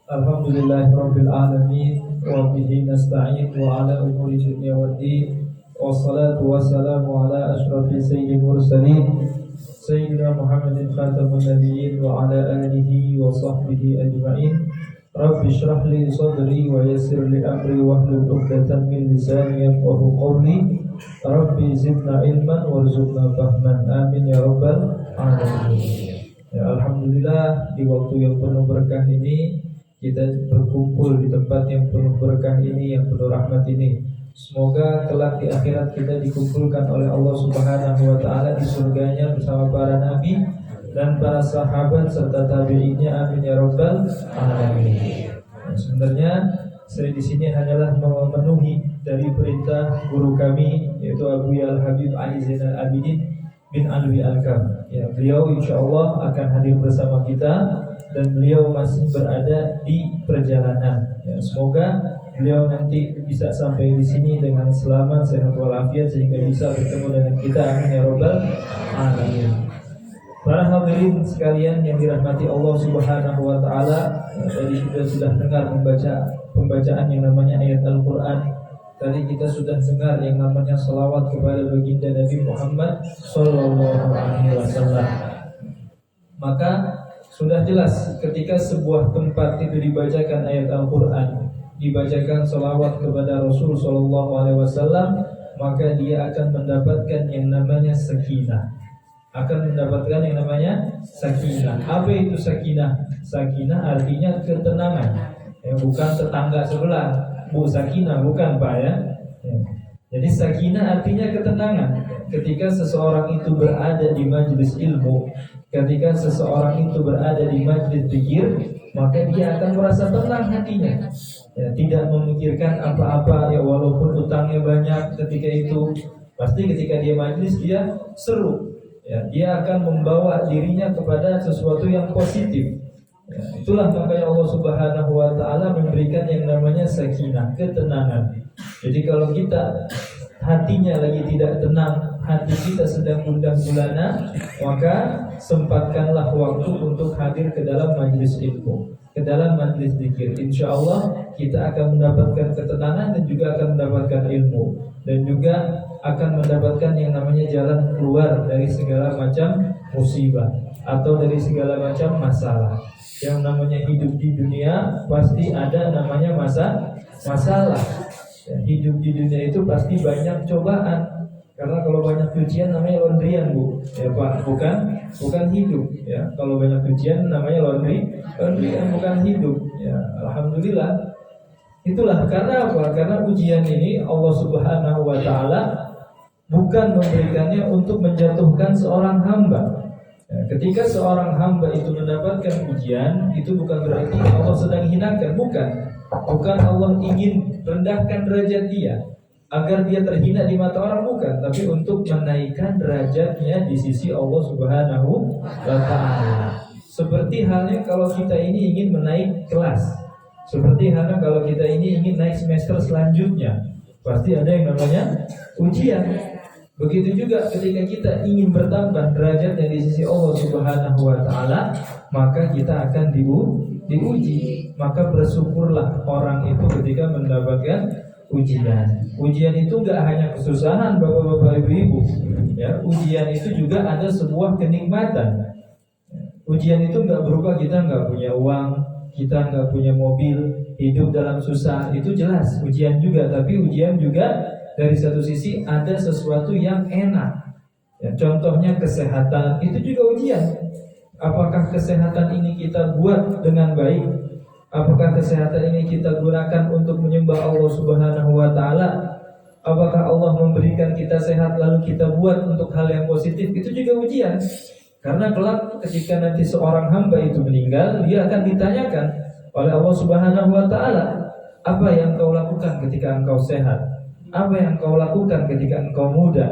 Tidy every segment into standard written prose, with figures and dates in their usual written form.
Alhamdulillahirabbil alamin wa bihi nasta'in wa ala umuri dunya waddin wassalatu wassalamu ala asyrafil sayyidil mursalin sayyidina Muhammadin khatamun nabiyyin wa ala alihi wa sahbihi ajma'in. Rabbi shrah li sadri wa yassir li amri wahlul 'uqdatam min lisani yafqahu qawli. Rabbi zidna ilman warzuqna fahman. Amin ya rabbal alamin. Ya, alhamdulillah di waktu yang penuh berkah ini kita berkumpul di tempat yang penuh berkah ini, yang penuh rahmat ini. Semoga kelak di akhirat kita dikumpulkan oleh Allah Subhanahu wa taala di surganya bersama para nabi dan para sahabat serta tabi'innya. Amin ya rabbal alamin. Nah, sebenarnya saya di sini hanyalah memenuhi dari perintah guru kami, yaitu Abu Al Habib Ali Zainal Abidin bin Alwi Al-Kam. Ya, beliau insyaallah akan hadir bersama kita dan beliau masih berada di perjalanan. Ya, semoga beliau nanti bisa sampai di sini dengan selamat, sehat walafiat sehingga bisa bertemu dengan kita. Amin ya rabbal alamin. Para hadirin sekalian yang dirahmati Allah Subhanahu wa taala, tadi sudah dengar pembacaan yang namanya ayat Al-Qur'an. Tadi kita sudah dengar yang namanya salawat kepada baginda Nabi Muhammad sallallahu alaihi wasallam. Maka sudah jelas ketika sebuah tempat itu dibacakan ayat Al-Qur'an, dibacakan salawat kepada Rasul sallallahu alaihi wasallam, maka dia akan mendapatkan yang namanya sakinah. Akan mendapatkan yang namanya sakinah. Apa itu sakinah? Sakinah artinya ketenangan. Bukan tetangga sebelah. Bu sakinah bukan Pak ya. Jadi sakinah artinya ketenangan. Ketika seseorang itu berada di majelis ilmu, ketika seseorang itu berada di majelis zikir, maka dia akan merasa tenang hatinya. Ya, tidak memikirkan apa-apa ya, walaupun utangnya banyak ketika itu. Pasti ketika dia majelis dia seru. Ya, dia akan membawa dirinya kepada sesuatu yang positif. Ya, itulah makanya Allah Subhanahu wa taala memberikan yang namanya sakinah, ketenangan. Jadi kalau kita hatinya lagi tidak tenang, hati kita sedang gundah gulana, maka sempatkanlah waktu untuk hadir ke dalam majelis ilmu, ke dalam majelis zikir. Insyaallah kita akan mendapatkan ketenangan dan juga akan mendapatkan ilmu, dan juga akan mendapatkan yang namanya jalan keluar dari segala macam musibah atau dari segala macam masalah. Yang namanya hidup di dunia pasti ada namanya masalah. Ya, hidup di dunia itu pasti banyak cobaan. Karena kalau banyak ujian namanya laundryan, Bu. Ya, Pak, bukan hidup. Ya, kalau banyak ujian namanya laundryan bukan hidup. Ya, alhamdulillah. Itulah karena apa? Karena ujian ini Allah Subhanahu wa taala bukan memberikannya untuk menjatuhkan seorang hamba. Ya, ketika seorang hamba itu mendapatkan ujian, itu bukan berarti Allah sedang hinakan, bukan Allah ingin rendahkan derajat dia agar dia terhina di mata orang, bukan, tapi untuk menaikkan derajatnya di sisi Allah Subhanahu wa taala. Seperti halnya kalau kita ini ingin menaik kelas, seperti halnya kalau kita ini ingin naik semester selanjutnya, pasti ada yang namanya ujian. Begitu juga ketika kita ingin bertambah derajatnya di sisi Allah Subhanahu wa taala, maka kita akan diuji. Maka bersyukurlah orang itu ketika mendapatkan ujian. Ujian itu enggak hanya kesusahan Bapak-bapak Ibu-ibu. Ya, ujian itu juga ada sebuah kenikmatan. Ujian itu enggak berupa kita enggak punya uang, kita enggak punya mobil, hidup dalam susah, itu jelas ujian juga. Tapi ujian juga dari satu sisi ada sesuatu yang enak. Ya, contohnya kesehatan, itu juga ujian. Apakah kesehatan ini kita buat dengan baik? Apakah kesehatan ini kita gunakan untuk menyembah Allah Subhanahu wa taala? Apakah Allah memberikan kita sehat lalu kita buat untuk hal yang positif? Itu juga ujian. Karena kelak ketika nanti seorang hamba itu meninggal, dia akan ditanyakan oleh Allah Subhanahu wa taala, apa yang kau lakukan ketika engkau sehat? Apa yang kau lakukan ketika engkau muda?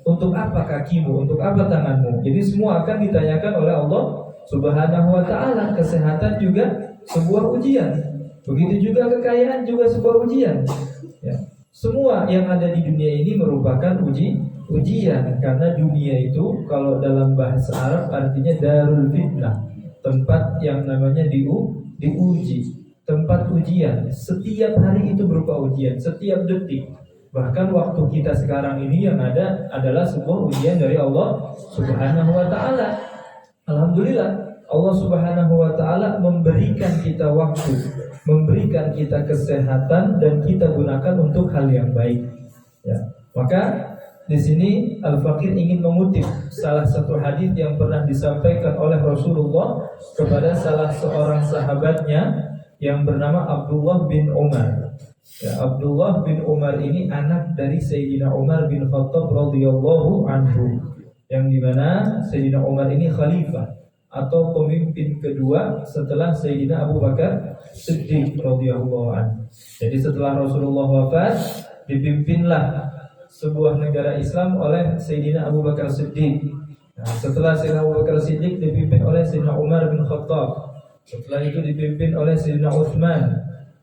Untuk apa kakimu? Untuk apa tanganmu? Jadi semua akan ditanyakan oleh Allah Subhanahu wa taala. Kesehatan juga sebuah ujian. Begitu juga kekayaan juga sebuah ujian. Ya. Semua yang ada di dunia ini merupakan ujian. Karena dunia itu kalau dalam bahasa Arab artinya darul fitnah, tempat yang namanya diuji. tempat ujian. Setiap hari itu berupa ujian, setiap detik. Bahkan waktu kita sekarang ini yang ada adalah sebuah ujian dari Allah Subhanahu wa taala. Alhamdulillah, Allah Subhanahu wa taala memberikan kita waktu, memberikan kita kesehatan dan kita gunakan untuk hal yang baik. Ya. Maka di sini Al-Faqir ingin mengutip salah satu hadis yang pernah disampaikan oleh Rasulullah kepada salah seorang sahabatnya yang bernama Abdullah bin Umar. Ya, Abdullah bin Umar ini anak dari Sayyidina Umar bin Khattab radhiyallahu anhu, yang dimana Sayyidina Umar ini khalifah atau pemimpin kedua setelah Sayyidina Abu Bakar Siddiq radhiyallahu anhu. Jadi setelah Rasulullah wafat, dipimpinlah sebuah negara Islam oleh Sayyidina Abu Bakar Siddiq. Nah, setelah Sayyidina Abu Bakar Siddiq dipimpin oleh Sayyidina Umar bin Khattab. Setelah itu dipimpin oleh Sayyidina Utsman,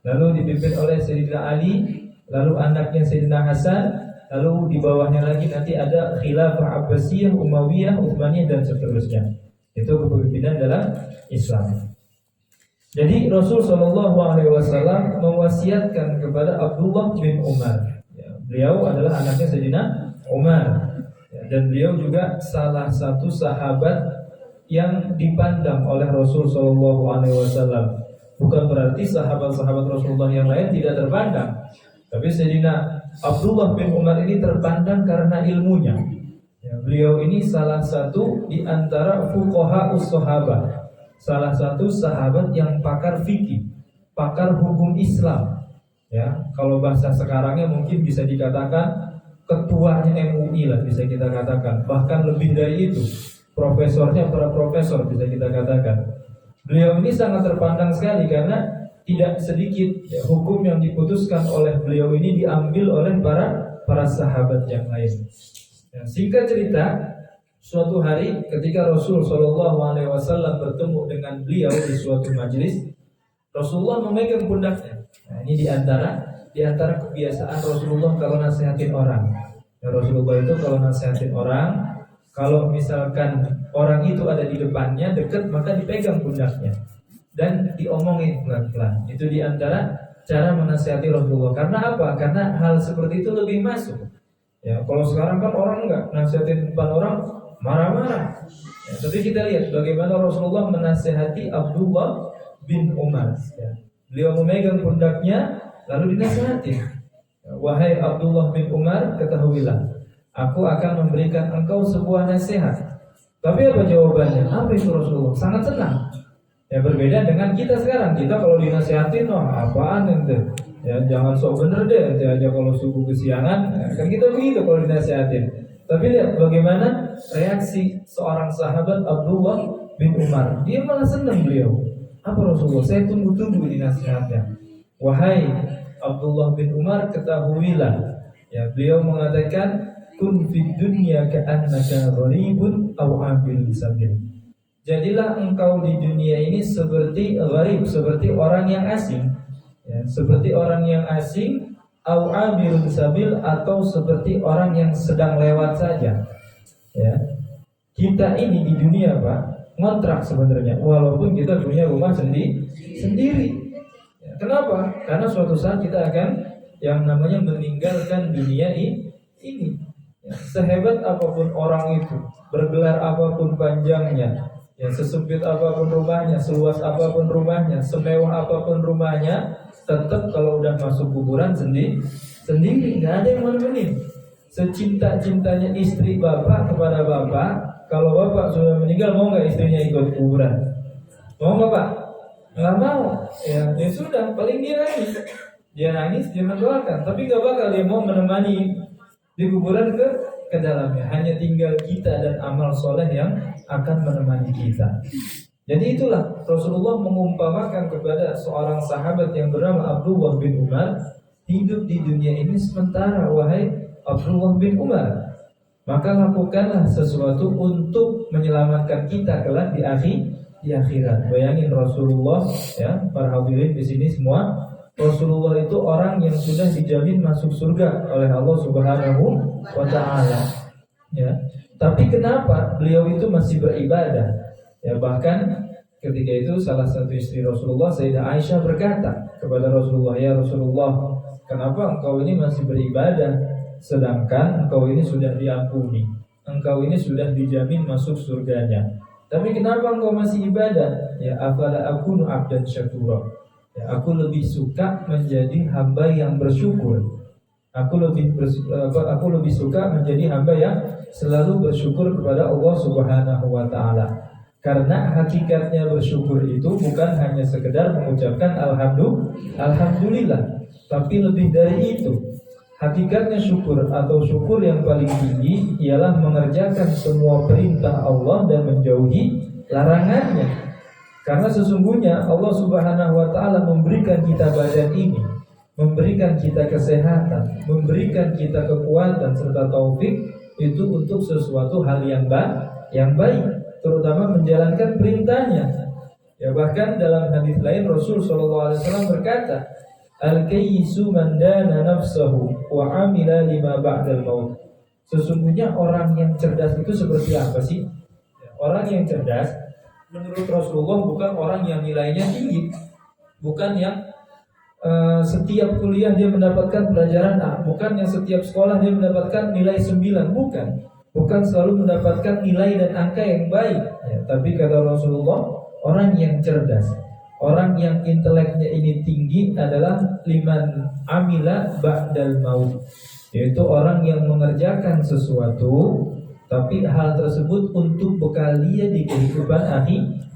lalu dipimpin oleh Sayyidina Ali, lalu anaknya Sayyidina Hasan, lalu di bawahnya lagi nanti ada Khilafah Abbasiyah, Umayyah, Utsmaniyah dan seterusnya. Itu kepemimpinan dalam Islam. Jadi Rasul Shallallahu Alaihi Wasallam mewasiatkan kepada Abdullah bin Umar. Beliau adalah anaknya Sayyidina Umar, dan beliau juga salah satu sahabat yang dipandang oleh Rasul Shallallahu Alaihi Wasallam. Bukan berarti sahabat-sahabat Rasulullah yang lain tidak terpandang, tapi Sayyidina Abdullah bin Umar ini terpandang karena ilmunya. Beliau ini salah satu di antara fuqaha us-sahabah, salah satu sahabat yang pakar fikih, pakar hukum Islam. Ya, kalau bahasa sekarangnya mungkin bisa dikatakan ketuanya MUI lah, bisa kita katakan. Bahkan lebih dari itu, profesornya para profesor bisa kita katakan. Beliau ini sangat terpandang sekali karena tidak sedikit hukum yang diputuskan oleh beliau ini diambil oleh para sahabat yang lain. Ya, singkat cerita, suatu hari ketika Rasul Shallallahu Alaihi Wasallam bertemu dengan beliau di suatu majelis, Rasulullah memegang pundaknya. Nah, ini di antara kebiasaan Rasulullah kalau nasihatin orang. Ya, Rasulullah itu kalau nasihatin orang, kalau misalkan orang itu ada di depannya dekat, maka dipegang pundaknya dan diomongin pelan-pelan. Itu di antara cara menasihati Rasulullah. Karena apa? Karena hal seperti itu lebih masuk. Ya, kalau sekarang kan orang enggak nasihatin depan orang marah-marah. Ya, tapi kita lihat bagaimana Rasulullah menasihati Abdullah bin Umar. Ya. Beliau memegang pundaknya lalu dinasihati. Wahai Abdullah bin Umar, ketahuilah, aku akan memberikan engkau sebuah nasihat. Tapi apa jawabannya? Apa itu Rasulullah? Sangat senang. Ya, berbeda dengan kita sekarang. Kita kalau dinasihatin, apaan ente? Ya, jangan sok bener deh, ente aja kalau subuh kesiangan. Ya, kan kita begitu kalau dinasihatin. Tapi lihat bagaimana reaksi seorang sahabat Abdullah bin Umar. Dia malah senang beliau. Apa Rasulullah? Saya tunggu-tunggu di nasihatnya. Wahai Abdullah bin Umar, ketahuilah. Ya, beliau mengatakan, kun fid dunya ka'annaka gharibun aw 'abil sabil. Jadilah engkau di dunia ini seperti gharib, seperti orang yang asing. Ya, seperti orang yang asing, aw 'abil sabil, atau seperti orang yang sedang lewat saja. Ya. Kita ini di dunia, Pak, ngontrak sebenarnya, walaupun kita punya rumah sendiri. Ya, kenapa? Karena suatu saat kita akan yang namanya meninggalkan dunia ini. Ya, sehebat apapun orang itu, bergelar apapun panjangnya, ya, sesempit apapun rumahnya, seluas apapun rumahnya, semewah apapun rumahnya, tetap kalau udah masuk kuburan sendiri, nggak ada yang menemani. Secinta-cintanya istri bapak kepada bapak, kalau bapak sudah meninggal, mau nggak istrinya ikut kuburan? Mau nggak Pak? Nggak mau. Ya sudah, paling dia nangis, dia mendoakan, tapi nggak bakal dia mau menemani di kuburan ke dalamnya. Hanya tinggal kita dan amal soleh yang akan menemani kita. Jadi itulah Rasulullah mengumpamakan kepada seorang sahabat yang bernama Abdullah bin Umar, hidup di dunia ini sementara, wahai Abdullah bin Umar, maka lakukanlah sesuatu untuk menyelamatkan kita kelak di akhirat. Bayangin Rasulullah, ya, para hadirin di sini semua, Rasulullah itu orang yang sudah dijamin masuk surga oleh Allah Subhanahu wa taala. Ya. Tapi kenapa beliau itu masih beribadah? Ya, bahkan Ketika itu salah satu istri Rasulullah, Sayyidah Aisyah, berkata kepada Rasulullah, "Ya Rasulullah, kenapa engkau ini masih beribadah sedangkan engkau ini sudah diampuni, engkau ini sudah dijamin masuk surganya, tapi kenapa engkau masih ibadah?" Ya, afala akunu abdan syakura. Ya, aku lebih suka menjadi hamba yang bersyukur. Aku lebih suka menjadi hamba yang selalu bersyukur kepada Allah Subhanahu wa taala. Karena hakikatnya bersyukur itu bukan hanya sekedar mengucapkan alhamdulillah, tapi lebih dari itu. Hakikatnya syukur atau syukur yang paling tinggi ialah mengerjakan semua perintah Allah dan menjauhi larangannya. Karena sesungguhnya Allah Subhanahu wa taala memberikan kita badan ini, memberikan kita kesehatan, memberikan kita kekuatan serta taufik itu untuk sesuatu hal yang baik, terutama menjalankan perintahnya. Ya, bahkan dalam hadis lain Rasul sallallahu alaihi wasallam berkata, "Al-kayyisu man dana nafsahu wa 'amila lima ba'dal maut." Sesungguhnya orang yang cerdas itu seperti apa sih? Orang yang cerdas menurut Rasulullah bukan orang yang nilainya tinggi, bukan yang setiap kuliah dia mendapatkan pelajaran A, bukan yang setiap sekolah dia mendapatkan nilai 9, bukan selalu mendapatkan nilai dan angka yang baik, ya, tapi kata Rasulullah, orang yang cerdas, orang yang inteleknya ini tinggi adalah liman amila ba'dal maut, yaitu orang yang mengerjakan sesuatu tapi hal tersebut untuk bekal dia di kehidupan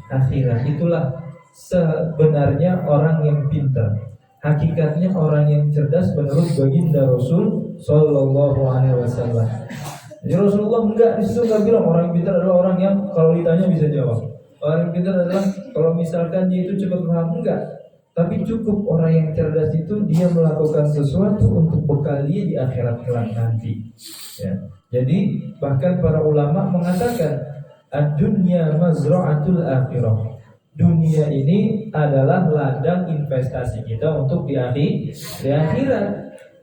akhirat. Itulah sebenarnya orang yang pintar. Hakikatnya orang yang cerdas menurut baginda Rasul sallallahu alaihi wasallam. Jadi Rasulullah enggak bilang orang yang pintar adalah orang yang kalau ditanya bisa jawab. Orang yang pintar adalah kalau misalkan dia itu cepat paham, enggak. Tapi cukup orang yang cerdas itu dia melakukan sesuatu untuk bekal dia di akhirat kelak nanti. Ya. Jadi bahkan para ulama mengatakan ad-dunya mazra'atul akhirah. Dunia ini adalah ladang investasi kita untuk di akhirat.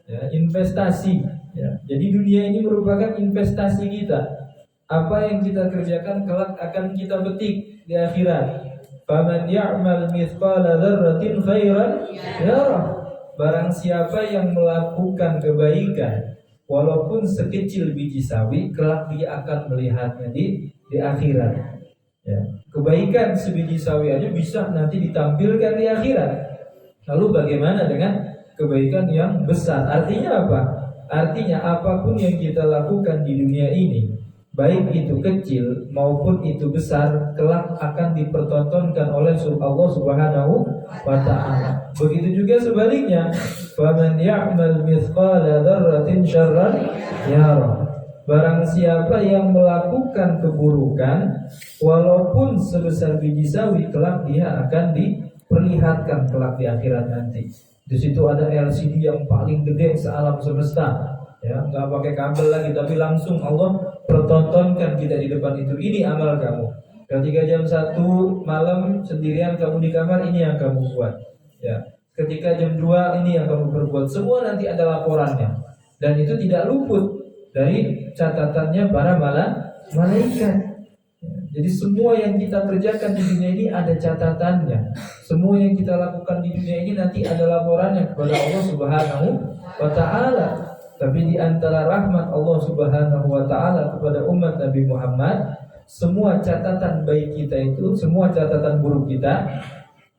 Ya, investasi. Ya. Jadi dunia ini merupakan investasi kita. Apa yang kita kerjakan kelak akan kita petik di akhirat. Faman ya'mal mithqala dzarratin khairan yarah. Barang siapa yang melakukan kebaikan walaupun sekecil biji sawi, kelak dia akan melihatnya di akhirat. Ya. Kebaikan sebiji sawi aja bisa nanti ditampilkan di akhirat. Lalu bagaimana dengan kebaikan yang besar? Artinya apa? Artinya apapun yang kita lakukan di dunia ini, baik itu kecil maupun itu besar, kelak akan dipertontonkan oleh Allah Subhanahu wa ta'ala. Begitu juga sebaliknya, faman ya'mal mithqala dzarratin syarran yarah. Barang siapa yang melakukan keburukan walaupun sebesar biji sawi, kelak dia akan diperlihatkan kelak di akhirat nanti. Di situ ada LCD yang paling gede sealam semesta. Ya, nggak pakai kabel lagi, tapi langsung Allah pertontonkan kita di depan itu. Ini amal kamu. Ketika jam 1 malam sendirian kamu di kamar, ini yang kamu buat. Ya. Ketika jam 2 ini yang kamu perbuat. Semua nanti ada laporannya. Dan itu tidak luput dari catatannya para malaikat. Ya. Jadi semua yang kita kerjakan di dunia ini ada catatannya. Semua yang kita lakukan di dunia ini nanti ada laporannya kepada Allah Subhanahu wa ta'ala. Tapi di antara rahmat Allah Subhanahu wa ta'ala kepada umat Nabi Muhammad, semua catatan baik kita itu, semua catatan buruk kita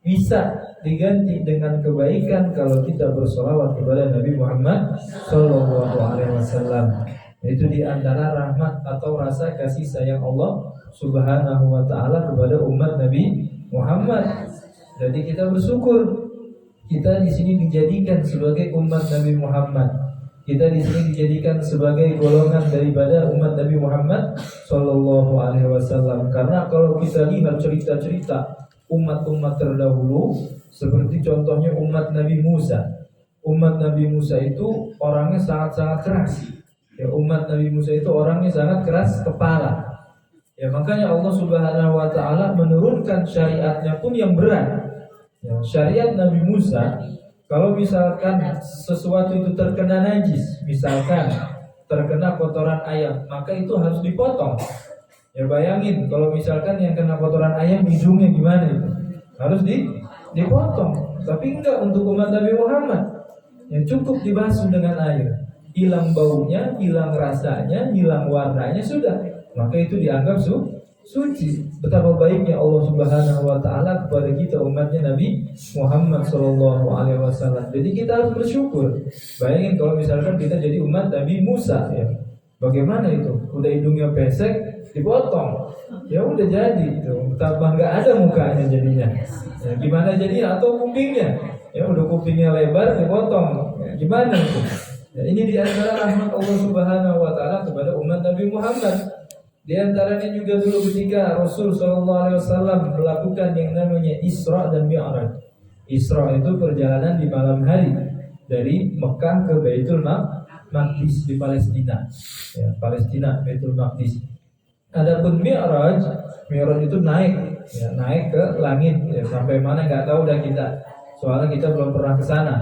bisa diganti dengan kebaikan kalau kita bersolawat kepada Nabi Muhammad sallallahu alaihi wasallam. Itu di antara rahmat atau rasa kasih sayang Allah Subhanahu wa ta'ala kepada umat Nabi Muhammad. Jadi kita bersyukur kita di sini dijadikan sebagai umat Nabi Muhammad. Kita di sini dijadikan sebagai golongan daripada umat Nabi Muhammad sallallahu alaihi wasallam. Karena kalau kita lihat cerita-cerita umat-umat terdahulu, seperti contohnya umat Nabi Musa. Umat Nabi Musa itu orangnya sangat-sangat keras. Ya, umat Nabi Musa itu orangnya sangat keras kepala. Ya, makanya Allah Subhanahu wa ta'ala menurunkan syariatnya pun yang berat. Ya, syariat Nabi Musa, kalau misalkan sesuatu itu terkena najis, misalkan terkena kotoran ayam, maka itu harus dipotong. Ya bayangin kalau misalkan yang kena kotoran ayam hidungnya gimana itu? Harus dipotong. Tapi enggak untuk umat Nabi Muhammad. Ya cukup dibasuh dengan air. Hilang baunya, hilang rasanya, hilang warnanya, sudah. Maka itu dianggap suci. Betapa baiknya Allah Subhanahu wa taala kepada kita umatnya Nabi Muhammad sallallahu alaihi wasallam. Jadi kita harus bersyukur. Bayangin kalau misalkan kita jadi umat Nabi Musa ya. Bagaimana itu? Udah hidungnya pesek dipotong. Ya udah jadi itu. Tambah enggak ada mukanya jadinya. Ya, gimana jadinya? Atau kupingnya. Ya udah kupingnya lebar dipotong. Ya, gimana itu? Ya, ini di antara rahmat Allah Subhanahu wa taala kepada umat Nabi Muhammad. Di antaranya juga dulu ketika Rasul sallallahu alaihi wasallam melakukan yang namanya Isra dan Mi'raj. Isra itu perjalanan di malam hari dari Mekah ke Baitul Maqdis di Palestina. Ya, Palestina, Baitul Maqdis. Adapun Mi'raj itu naik, ya, naik ke langit, ya, sampai mana nggak tahu dah kita. Soalnya kita belum pernah ke sana.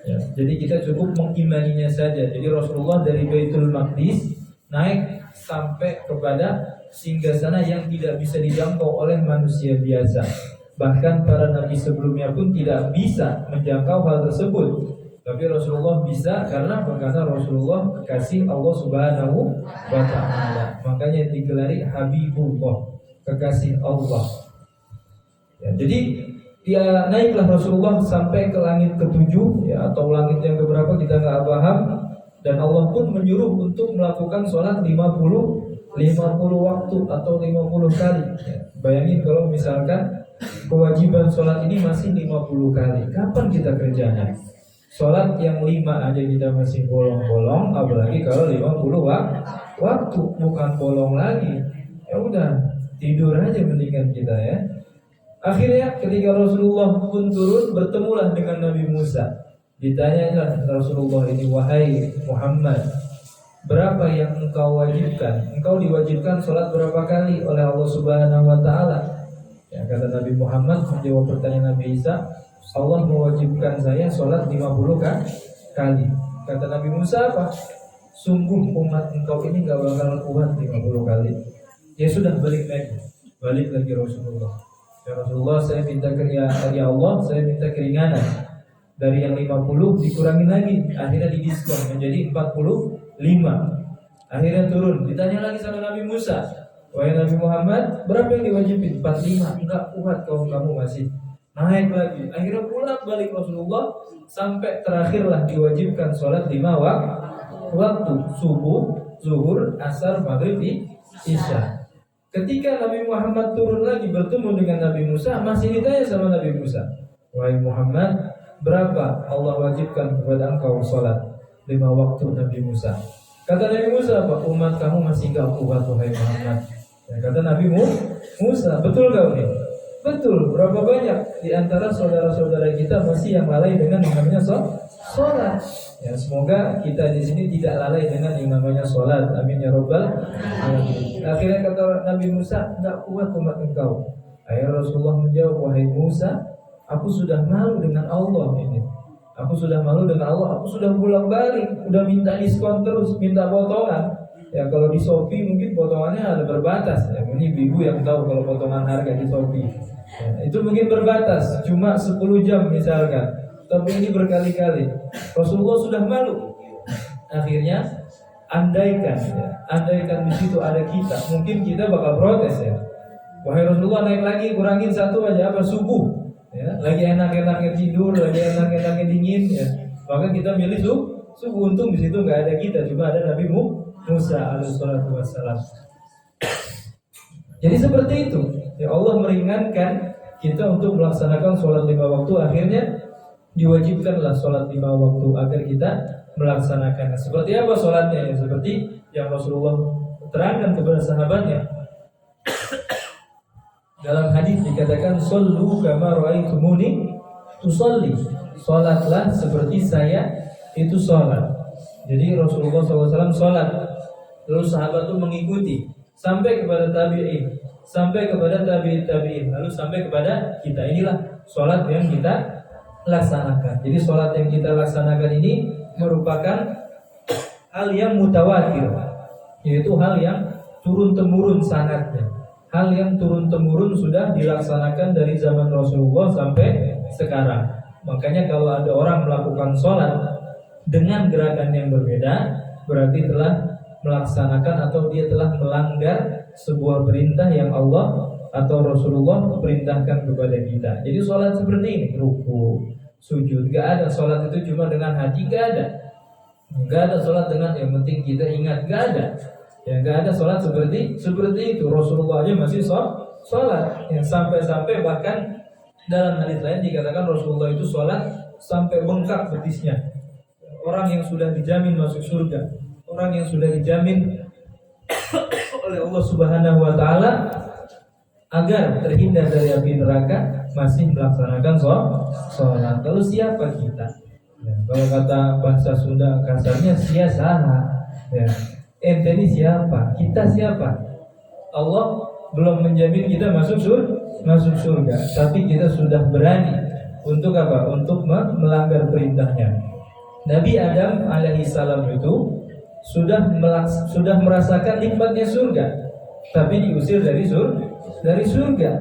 Ya, jadi kita cukup mengimaninya saja. Jadi Rasulullah dari Baitul Maqdis naik sampai kepada singgasana yang tidak bisa dijangkau oleh manusia biasa. Bahkan para nabi sebelumnya pun tidak bisa menjangkau hal tersebut. Tapi Rasulullah bisa karena Rasulullah kekasih Allah Subhanahu wa taala. Makanya digelari Habibullah, kekasih Allah. Ya, jadi dia naiklah Rasulullah sampai ke langit ketujuh, ya, atau langit yang keberapa kita nggak paham. Dan Allah pun menyuruh untuk melakukan sholat 50 waktu atau 50 kali. Ya, bayangin kalau misalkan kewajiban sholat ini masih 50 kali. Kapan kita kerjanya? Sholat yang 5 aja kita masih bolong-bolong, apalagi kalau 50 waktu, bukan bolong lagi. Ya udah, tidur aja mendingan kita ya. Akhirnya ketika Rasulullah pun turun, bertemulah dengan Nabi Musa. Ditanya Rasulullah ini, wahai Muhammad, berapa yang engkau wajibkan? Engkau diwajibkan sholat berapa kali oleh Allah Subhanahu wa taala? Ya, kata Nabi Muhammad menjawab pertanyaan Nabi Isa, Allah mewajibkan saya sholat 50 kali. Kata Nabi Musa apa? Sungguh umat engkau ini gak bakal kuat 50 kali. Ya sudah, balik lagi Rasulullah. Ya Rasulullah, saya minta ya Allah, saya minta keringanan. Dari yang 50 dikurangin lagi, akhirnya didiskon menjadi 45. Akhirnya turun, ditanya lagi sama Nabi Musa, wahai Nabi Muhammad, berapa yang diwajibin? 45. Enggak kuat kalau kamu masih. Naik lagi, akhirnya pulang balik Rasulullah sampai terakhirlah diwajibkan sholat 5 waktu, subuh, zuhur, asar, maghrib, isya. Ketika Nabi Muhammad turun lagi bertemu dengan Nabi Musa, masih ditanya sama Nabi Musa, wahai Muhammad, berapa Allah wajibkan kepada engkau sholat 5 waktu Nabi Musa? Kata Nabi Musa apa? Umat kamu masih gak kuat wahai Muhammad. Ya, kata Nabi Musa, betul gak nih? Betul. Berapa banyak di antara saudara-saudara kita masih yang lalai dengan yang namanya sholat? Ya, semoga kita di sini tidak lalai dengan yang namanya sholat. Amin ya robbal alamin. Akhirnya kata Nabi Musa, gak kuat umat engkau. Akhirnya Rasulullah menjawab, wahai Musa, aku sudah malu dengan Allah ini. Aku sudah malu dengan Allah. Aku sudah pulang balik, udah minta diskon terus, minta potongan. Ya kalau di Shopee mungkin potongannya ada berbatas. Ya, ini ibu yang tahu kalau potongan harga di Shopee. Ya, itu mungkin berbatas, cuma 10 jam misalkan. Tapi ini berkali-kali. Rasulullah sudah malu. Akhirnya andaikan di situ ada kita, mungkin kita bakal protes ya. Wahai Rasulullah, naik lagi, kurangin satu aja, apa subuh. Ya, lagi enak-enaknya tidur, lagi enak-enaknya dingin, ya. Maka kita milih subuh. Untung di situ nggak ada kita, cuma ada Nabi Musa alaihissalatu wassalam. Jadi seperti itu. Ya, Allah meringankan kita untuk melaksanakan sholat 5 waktu. Akhirnya diwajibkanlah sholat 5 waktu agar kita melaksanakannya. Seperti apa sholatnya? Ya, seperti yang Rasulullah terangkan kepada sahabatnya. Dalam hadis dikatakan, "Shallu kama ra'aitumuni tusalli." Salatlah seperti saya itu salat. Jadi Rasulullah SAW salat, lalu sahabat itu mengikuti sampai kepada tabi'in, sampai kepada tabi'in, lalu sampai kepada kita. Inilah salat yang kita laksanakan. Jadi salat yang kita laksanakan ini merupakan hal yang mutawatir, yaitu hal yang turun-temurun sanatnya. Hal yang turun-temurun sudah dilaksanakan dari zaman Rasulullah sampai sekarang. Makanya kalau ada orang melakukan sholat dengan gerakan yang berbeda, berarti telah melaksanakan atau dia telah melanggar sebuah perintah yang Allah atau Rasulullah perintahkan kepada kita. Jadi sholat seperti ini, ruku, sujud, gak ada sholat itu cuma dengan hati, gak ada. Gak ada sholat dengan yang penting kita ingat, gak ada. Ya, gak ada sholat seperti itu. Rasulullah aja masih sholat. Yang sampai-sampai bahkan dalam hadis lain dikatakan Rasulullah itu sholat sampai bengkak betisnya. Orang yang sudah dijamin masuk surga, orang yang sudah dijamin oleh Allah Subhanahu wa Ta'ala agar terhindar dari api neraka, masih melaksanakan sholat. Lalu siapa kita? Ya, kalau kata bahasa Sunda kasarnya sia-saha. Ya. Ente ini siapa? Kita siapa? Allah belum menjamin kita masuk surga, tapi kita sudah berani untuk apa? Untuk melanggar perintahnya. Nabi Adam alaihissalam itu sudah merasakan nikmatnya surga, tapi diusir dari surga.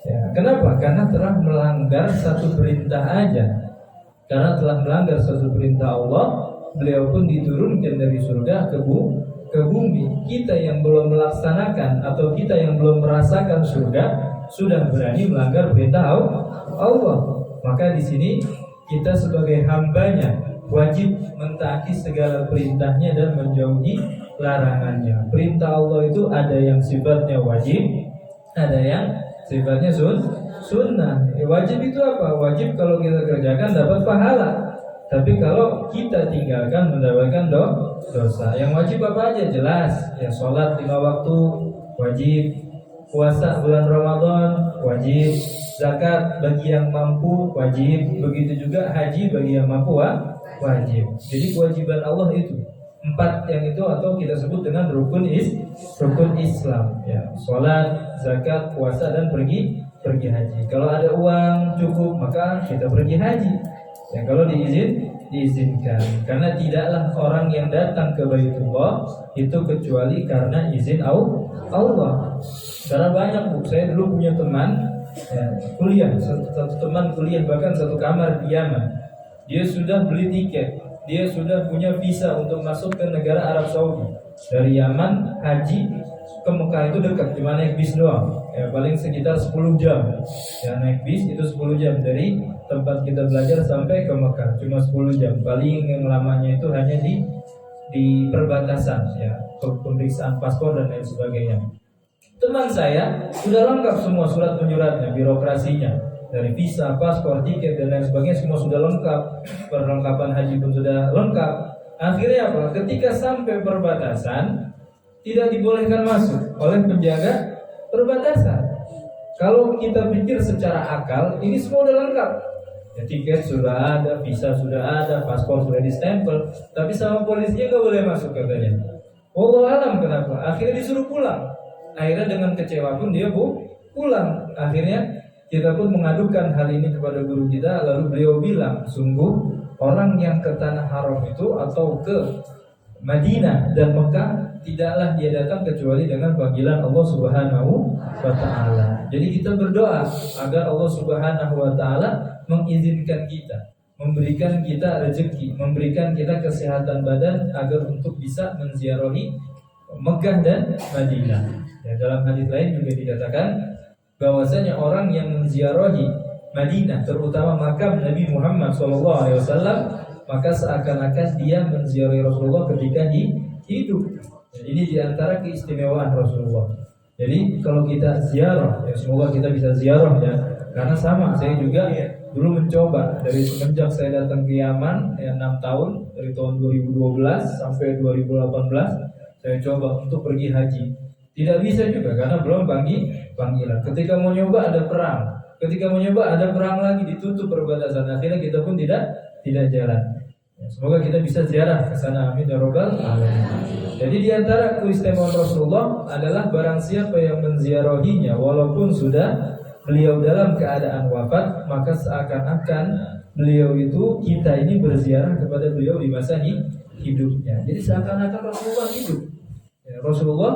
Ya, kenapa? Karena telah melanggar satu perintah aja. Karena telah melanggar satu perintah Allah, beliau pun diturunkan dari surga ke bumi. Kita yang belum melaksanakan atau kita yang belum merasakan surga sudah berani melanggar perintah Allah. Maka di sini kita sebagai hambanya wajib mentaati segala perintahnya dan menjauhi larangannya. Perintah Allah itu ada yang sifatnya wajib, ada yang sifatnya sunnah. Wajib itu apa? Wajib kalau kita kerjakan dapat pahala. Tapi kalau kita tinggalkan mendapatkan dosa. Yang wajib apa aja? Jelas. Ya, sholat 5 waktu wajib, puasa bulan Ramadan wajib, zakat bagi yang mampu wajib, begitu juga haji bagi yang mampu wajib. Jadi kewajiban Allah itu 4 yang itu atau kita sebut dengan rukun Islam. Ya, sholat, zakat, puasa dan pergi haji. Kalau ada uang cukup maka kita pergi haji. Ya, kalau diizinkan. Karena tidaklah orang yang datang ke Baitullah itu kecuali karena izin Allah. Karena banyak saya dulu punya teman ya, kuliah, satu teman kuliah bahkan satu kamar di Yaman. Dia sudah beli tiket, dia sudah punya visa untuk masuk ke negara Arab Saudi. Dari Yaman haji ke Mekah itu dekat, cuma naik bis doang. Ya, paling sekitar 10 jam. Ya, naik bis itu 10 jam dari tempat kita belajar sampai ke Mekah, cuma 10 jam. Paling yang lamanya itu hanya di perbatasan ya, pemeriksaan paspor dan lain sebagainya. Teman saya sudah lengkap semua surat menyuratnya, birokrasinya, dari visa, paspor, tiket dan lain sebagainya semua sudah lengkap. Perlengkapan haji pun sudah lengkap. Akhirnya apa? Ketika sampai perbatasan tidak dibolehkan masuk oleh penjaga perbatasan. Kalau kita pikir secara akal, ini semua sudah lengkap. Ya, tiket sudah ada, visa sudah ada, paspor sudah distempel, tapi sama polisinya nggak boleh masuk katanya. Wallahu alam kenapa? Akhirnya disuruh pulang. Akhirnya dengan kecewa pun dia pulang. Akhirnya kita pun mengadukan hal ini kepada guru kita, lalu beliau bilang, sungguh orang yang ke tanah haram itu atau ke Madinah dan Mekah tidaklah dia datang kecuali dengan panggilan Allah Subhanahu wa Ta'ala. Jadi kita berdoa agar Allah Subhanahu wa Ta'ala mengizinkan kita, memberikan kita rezeki, memberikan kita kesehatan badan agar untuk bisa menziarahi Mekah dan Madinah. Ya, dalam hadis lain juga dikatakan bahwasanya orang yang menziarahi Madinah, terutama makam Nabi Muhammad SAW, maka seakan-akan dia menziarahi Rasulullah ketika hidup. Ini diantara keistimewaan Rasulullah. Jadi kalau kita ziarah, ya semoga kita bisa ziarah ya. Karena sama, saya juga dulu mencoba dari semenjak saya datang ke Yaman ya 6 tahun, dari tahun 2012 sampai 2018 saya coba untuk pergi haji. Tidak bisa juga karena belum panggilan. Ketika mau nyoba ada perang. Ketika mau nyoba ada perang lagi, ditutup perbatasan. Akhirnya kita pun tidak jalan. Ya, semoga kita bisa ziarah ke sana, amin ya rabbal alamin. Jadi di antara keistimewaan Rasulullah adalah barang siapa yang menziarahinya walaupun sudah beliau dalam keadaan wafat, maka seakan-akan beliau itu, kita ini berziarah kepada beliau di masa hidupnya. Jadi seakan-akan Rasulullah hidup. Ya, Rasulullah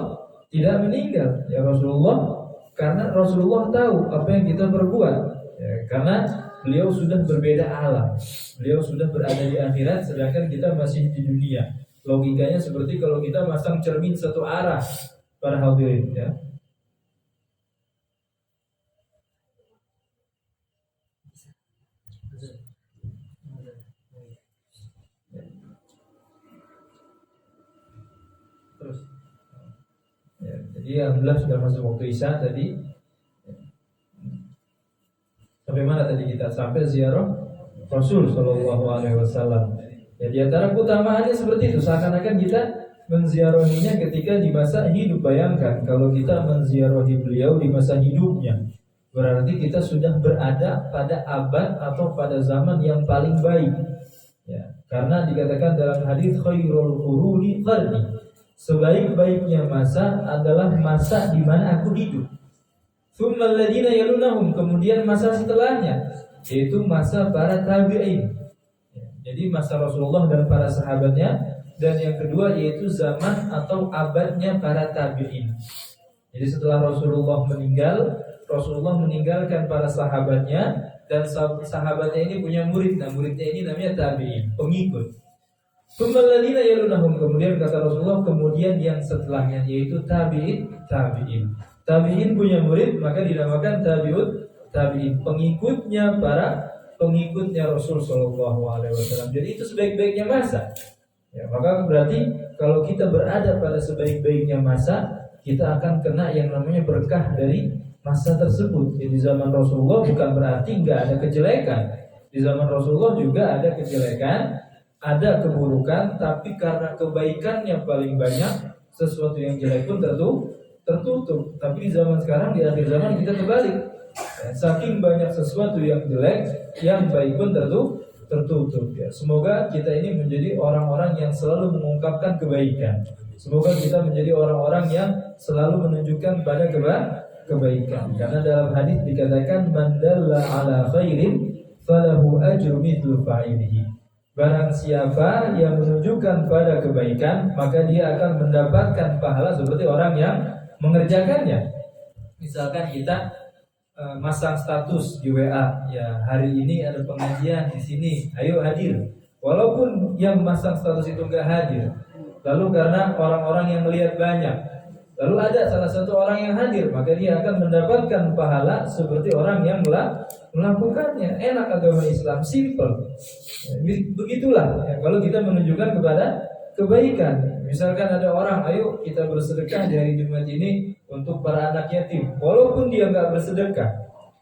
tidak meninggal ya Rasulullah, karena Rasulullah tahu apa yang kita perbuat ya, karena beliau sudah berbeda alam, beliau sudah berada di akhirat sedangkan kita masih di dunia. Logikanya seperti kalau kita masang cermin satu arah, para hadirin ya. Terus ya, jadi alhamdulillah sudah masuk waktu Isya tadi. Sampai mana tadi kita? Sampai ziarah Rasul Shallallahu Alaihi Wasallam. Ya, di antara keutamaannya seperti itu. Seakan-akan kita menziarahinya ketika di masa hidup. Bayangkan kalau kita menziarahi beliau di masa hidupnya, berarti kita sudah berada pada abad atau pada zaman yang paling baik. Ya, karena dikatakan dalam hadis khairul quruni qarni, sebaik-baiknya masa adalah masa di mana aku hidup. Tsummal ladzina yalunahum, kemudian masa setelahnya yaitu masa para tabi'in. Jadi masa Rasulullah dan para sahabatnya, dan yang kedua yaitu zaman atau abadnya para tabi'in. Jadi setelah Rasulullah meninggal, Rasulullah meninggalkan para sahabatnya, dan sahabatnya ini punya murid. Nah, muridnya ini namanya tabi'in, pengikut. Tsummal ladzina yalunahum, kemudian kata Rasulullah, kemudian yang setelahnya yaitu tabi'in. Tabi'in punya murid, maka dinamakan tabi'in, pengikutnya para pengikutnya Rasul Shallallahu Alaihi Wasallam. Jadi itu sebaik-baiknya masa. Ya, maka berarti kalau kita berada pada sebaik-baiknya masa, kita akan kena yang namanya berkah dari masa tersebut. Jadi zaman Rasulullah bukan berarti nggak ada kejelekan. Di zaman Rasulullah juga ada kejelekan, ada keburukan, tapi karena kebaikannya paling banyak, sesuatu yang jelek pun tertutup. Tapi di zaman sekarang, di akhir zaman kita terbalik. Saking banyak sesuatu yang jelek, yang baik pun tertutup. Ya, semoga kita ini menjadi orang-orang yang selalu mengungkapkan kebaikan. Semoga kita menjadi orang-orang yang selalu menunjukkan pada kebaikan. Karena dalam hadis dikatakan man dalla ala khairin falahu ajru mithlu fa'ilihi. Barang siapa yang menunjukkan pada kebaikan, maka dia akan mendapatkan pahala seperti orang yang mengerjakannya. Misalkan kita masang status di WA, ya hari ini ada pengajian di sini, ayo hadir. Walaupun yang masang status itu enggak hadir, lalu karena orang-orang yang melihat banyak, lalu ada salah satu orang yang hadir, maka dia akan mendapatkan pahala seperti orang yang melakukannya. Enak agama Islam, simple. Begitulah ya, kalau kita menunjukkan kepada kebaikan. Misalkan ada orang, ayo kita bersedekah di hari Jumat ini untuk para anak yatim. Walaupun dia nggak bersedekah,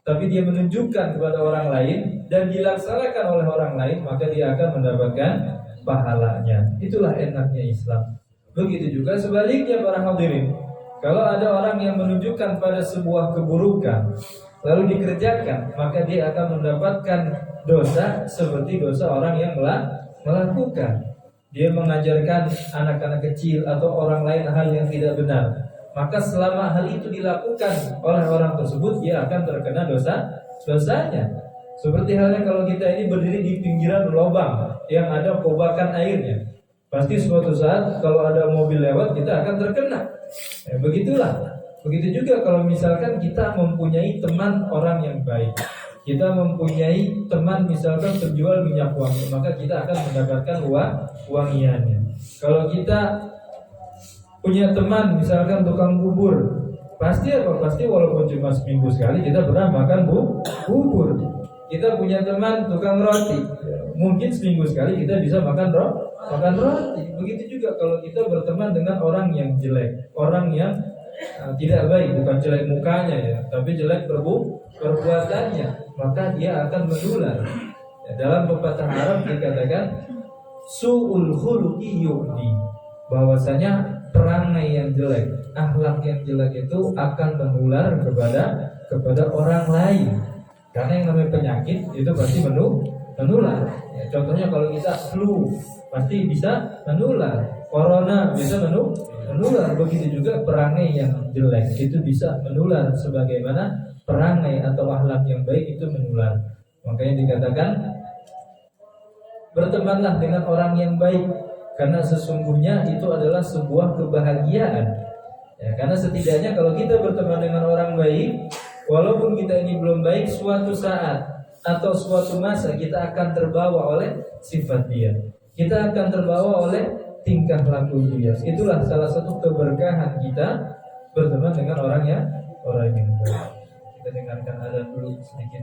tapi dia menunjukkan kepada orang lain dan dilaksanakan oleh orang lain, maka dia akan mendapatkan pahalanya. Itulah enaknya Islam. Begitu juga sebaliknya para hadirin. Kalau ada orang yang menunjukkan pada sebuah keburukan lalu dikerjakan, maka dia akan mendapatkan dosa seperti dosa orang yang melakukan. Dia mengajarkan anak-anak kecil atau orang lain hal yang tidak benar, maka selama hal itu dilakukan oleh orang tersebut, dia akan terkena dosanya. Seperti halnya kalau kita ini berdiri di pinggiran lubang yang ada kobakan airnya, pasti suatu saat kalau ada mobil lewat kita akan terkena. Begitulah. Begitu juga kalau misalkan kita mempunyai teman orang yang baik, kita mempunyai teman misalkan penjual minyak wangi, maka kita akan mendapatkan wangiannya. Kalau kita punya teman misalkan tukang bubur, pasti apa? Pasti walaupun cuma seminggu sekali kita pernah makan bubur. Kita punya teman tukang roti, mungkin seminggu sekali kita bisa makan roti. Begitu juga kalau kita berteman dengan orang yang jelek, orang yang tidak baik, bukan jelek mukanya ya, tapi jelek perbuatannya, maka dia akan menular. Ya, dalam pepatah Arab dikatakan su'ul khuluqi yu'di, bahwasanya perangai yang jelek, akhlak yang jelek itu akan menular kepada orang lain. Karena yang namanya penyakit itu pasti menular. Ya, contohnya kalau kita flu pasti bisa menular, corona bisa menular. Begitu juga perangai yang jelek itu bisa menular, sebagaimana perangai atau akhlak yang baik itu menular. Makanya dikatakan bertemanlah dengan orang yang baik, karena sesungguhnya itu adalah sebuah kebahagiaan. Ya, karena setidaknya kalau kita berteman dengan orang baik, walaupun kita ini belum baik, suatu saat atau suatu masa kita akan terbawa oleh sifat dia. Kita akan terbawa oleh tingkah laku dia. Itulah salah satu keberkahan kita berteman dengan orang yang baik. Kita dengarkan azan dulu sedikit.